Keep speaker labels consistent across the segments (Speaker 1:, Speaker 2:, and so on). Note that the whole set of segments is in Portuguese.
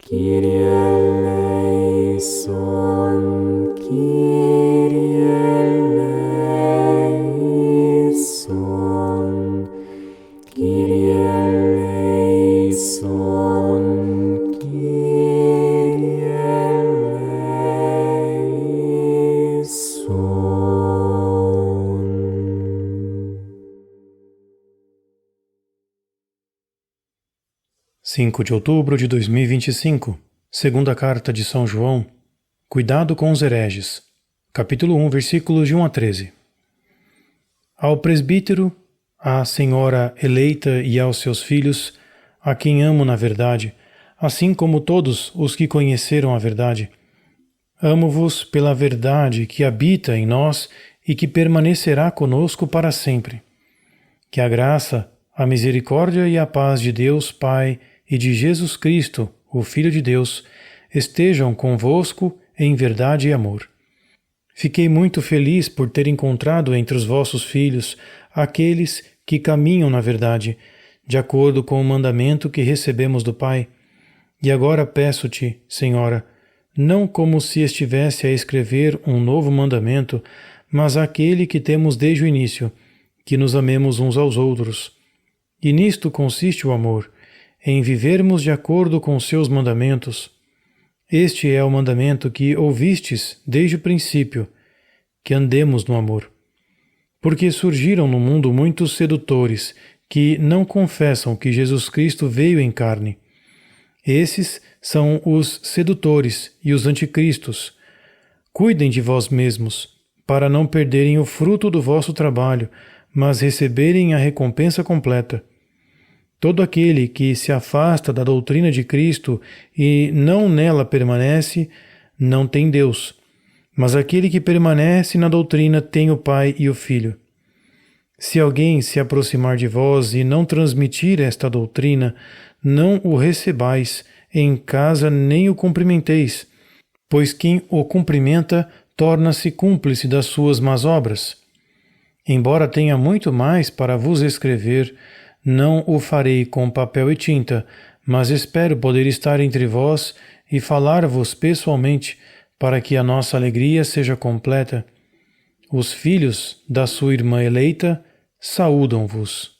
Speaker 1: Kyrie eleison, Kyrie eleison, Kyrie eleison, Kyrie eleison.
Speaker 2: 5 de outubro de 2025, segunda carta de São João, Cuidado com os hereges, capítulo 1, versículos de 1 a 13. Ao presbítero, à senhora eleita e aos seus filhos, a quem amo na verdade, assim como todos os que conheceram a verdade, amo-vos pela verdade que habita em nós e que permanecerá conosco para sempre. Que a graça, a misericórdia e a paz de Deus Pai e de Jesus Cristo, o Filho de Deus, estejam convosco em verdade e amor. Fiquei muito feliz por ter encontrado entre os vossos filhos aqueles que caminham na verdade, de acordo com o mandamento que recebemos do Pai. E agora peço-te, Senhora, não como se estivesse a escrever um novo mandamento, mas aquele que temos desde o início, que nos amemos uns aos outros. E nisto consiste o amor, em vivermos de acordo com seus mandamentos. Este é o mandamento que ouvistes desde o princípio, que andemos no amor. Porque surgiram no mundo muitos sedutores que não confessam que Jesus Cristo veio em carne. Esses são os sedutores e os anticristos. Cuidem de vós mesmos, para não perderem o fruto do vosso trabalho, mas receberem a recompensa completa. Todo aquele que se afasta da doutrina de Cristo e não nela permanece, não tem Deus. Mas aquele que permanece na doutrina tem o Pai e o Filho. Se alguém se aproximar de vós e não transmitir esta doutrina, não o recebais em casa nem o cumprimenteis, pois quem o cumprimenta torna-se cúmplice das suas más obras. Embora tenha muito mais para vos escrever, não o farei com papel e tinta, mas espero poder estar entre vós e falar-vos pessoalmente, para que a nossa alegria seja completa. Os filhos da sua irmã eleita saúdam-vos.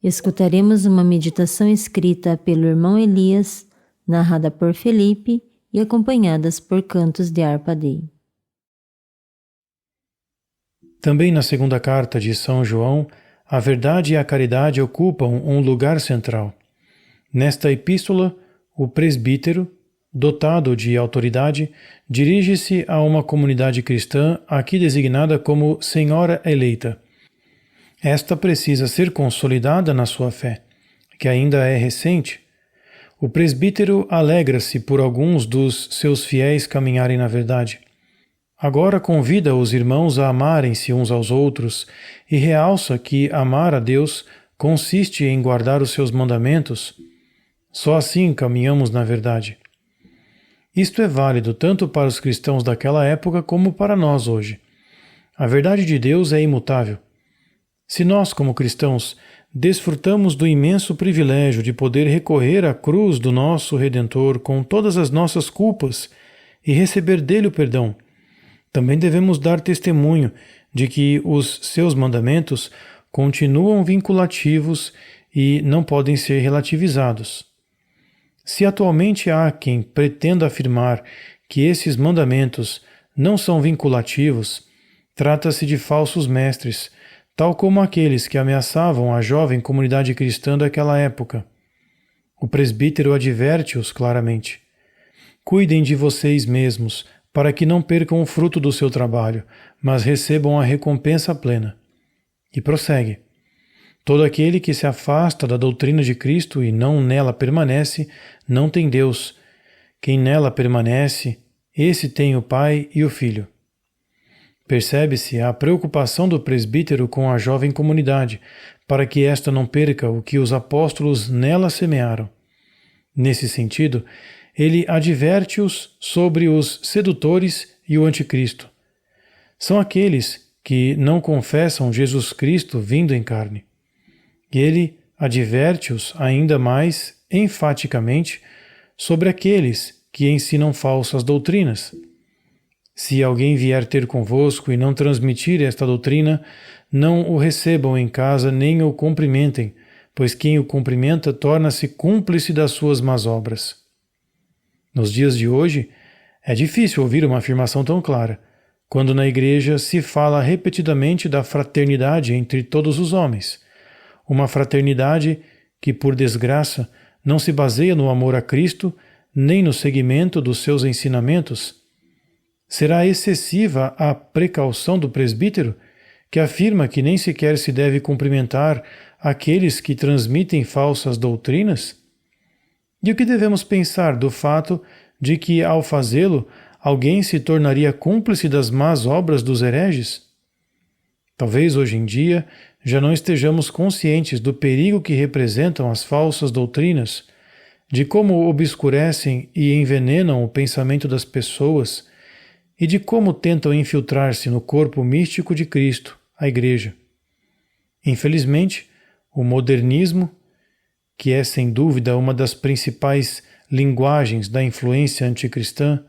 Speaker 3: Escutaremos uma meditação escrita pelo irmão Elias, narrada por Felipe e acompanhadas por cantos de harpa Dei.
Speaker 2: Também na segunda carta de São João, a verdade e a caridade ocupam um lugar central. Nesta epístola, o presbítero, dotado de autoridade, dirige-se a uma comunidade cristã aqui designada como Senhora Eleita. Esta precisa ser consolidada na sua fé, que ainda é recente. O presbítero alegra-se por alguns dos seus fiéis caminharem na verdade. Agora convida os irmãos a amarem-se uns aos outros e realça que amar a Deus consiste em guardar os seus mandamentos. Só assim caminhamos na verdade. Isto é válido tanto para os cristãos daquela época como para nós hoje. A verdade de Deus é imutável. Se nós, como cristãos, desfrutamos do imenso privilégio de poder recorrer à cruz do nosso Redentor com todas as nossas culpas e receber dele o perdão, também devemos dar testemunho de que os seus mandamentos continuam vinculativos e não podem ser relativizados. Se atualmente há quem pretenda afirmar que esses mandamentos não são vinculativos, trata-se de falsos mestres, tal como aqueles que ameaçavam a jovem comunidade cristã daquela época. O presbítero adverte-os claramente. Cuidem de vocês mesmos, para que não percam o fruto do seu trabalho, mas recebam a recompensa plena. E prossegue. Todo aquele que se afasta da doutrina de Cristo e não nela permanece, não tem Deus. Quem nela permanece, esse tem o Pai e o Filho. Percebe-se a preocupação do presbítero com a jovem comunidade, para que esta não perca o que os apóstolos nela semearam. Nesse sentido, ele adverte-os sobre os sedutores e o anticristo. São aqueles que não confessam Jesus Cristo vindo em carne. Ele adverte-os ainda mais enfaticamente sobre aqueles que ensinam falsas doutrinas. Se alguém vier ter convosco e não transmitir esta doutrina, não o recebam em casa nem o cumprimentem, pois quem o cumprimenta torna-se cúmplice das suas más obras. Nos dias de hoje, é difícil ouvir uma afirmação tão clara, quando na Igreja se fala repetidamente da fraternidade entre todos os homens, uma fraternidade que, por desgraça, não se baseia no amor a Cristo nem no seguimento dos seus ensinamentos. Será excessiva a precaução do presbítero, que afirma que nem sequer se deve cumprimentar aqueles que transmitem falsas doutrinas? E o que devemos pensar do fato de que, ao fazê-lo, alguém se tornaria cúmplice das más obras dos hereges? Talvez hoje em dia já não estejamos conscientes do perigo que representam as falsas doutrinas, de como obscurecem e envenenam o pensamento das pessoas e de como tentam infiltrar-se no corpo místico de Cristo, a Igreja. Infelizmente, o modernismo, que é sem dúvida uma das principais linguagens da influência anticristã,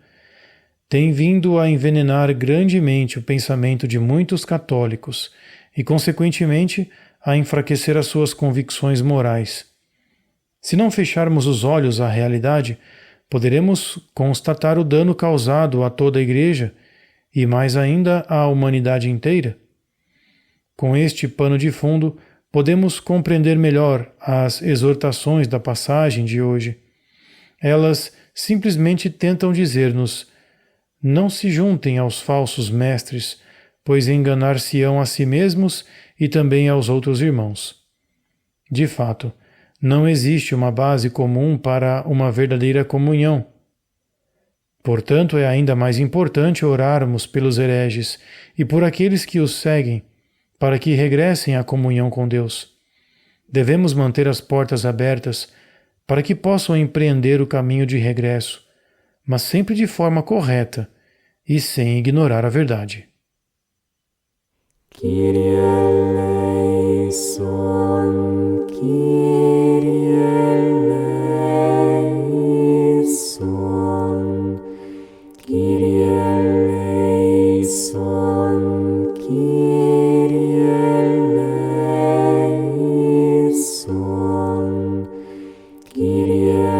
Speaker 2: tem vindo a envenenar grandemente o pensamento de muitos católicos e, consequentemente, a enfraquecer as suas convicções morais. Se não fecharmos os olhos à realidade, poderemos constatar o dano causado a toda a Igreja e, mais ainda, à humanidade inteira. Com este pano de fundo, podemos compreender melhor as exortações da passagem de hoje. Elas simplesmente tentam dizer-nos: não se juntem aos falsos mestres, pois enganar-se-ão a si mesmos e também aos outros irmãos. De fato, não existe uma base comum para uma verdadeira comunhão. Portanto, é ainda mais importante orarmos pelos hereges e por aqueles que os seguem, para que regressem à comunhão com Deus. Devemos manter as portas abertas para que possam empreender o caminho de regresso, mas sempre de forma correta e sem ignorar a verdade.
Speaker 1: Kyrie eleison, Kyrie eleison, Kyrie eleison, Kyrie eleison, Kyrie